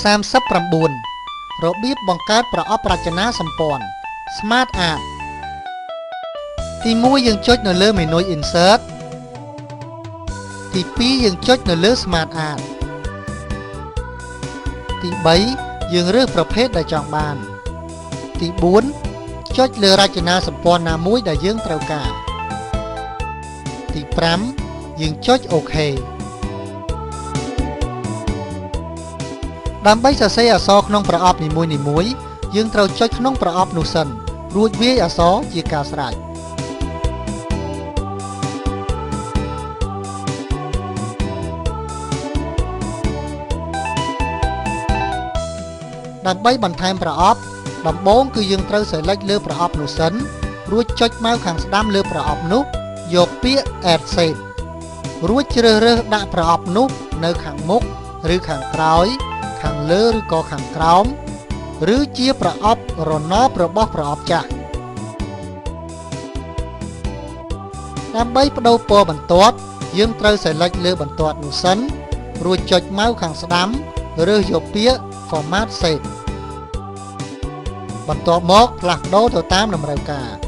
39របៀបបង្កើតប្រអប់រចនាសម្ព័ន្ធ Smart Art ទី1យើងចុចនៅលើមេនុយ Insert ទី2យើងចុចនៅលើ Smart Art ទី3យើងរើសប្រភេទដែលចង់បានទី4ចុចលើរចនាសម្ព័ន្ធណាមួយដែលយើងត្រូវការទី5យើងចុច OK ដើម្បីសរសេរអក្សរក្នុងប្រអប់នីមួយៗយើងត្រូវចុចក្នុងប្រអប់នោះសិនរួចវាយអក្សរជាការស្រេចដើម្បីបន្ថែមប្រអប់ដំបូងគឺយើងត្រូវ select លើប្រអប់នោះសិនរួចចុចម៉ៅខាងស្ដាំលើប្រអប់នោះយកពាក្យ Add Shape រួចជ្រើសរើសដាក់ប្រអប់នោះនៅខាងមុខឬខាងក្រោយខាងលើឬក៏ខាងក្រោមឬជាប្រអប់រណបរបស់ប្រអប់ចាស់ដើម្បីបដូរពណ៌បន្ទាត់យើងត្រូវ select លើបន្ទាត់នោះសិនរួចចុចម៉ៅខាងស្ដាំរើសយកពាក្យ Format Shape បន្ទាប់មកផ្លាស់ប្ដូរទៅតាមតម្រូវការ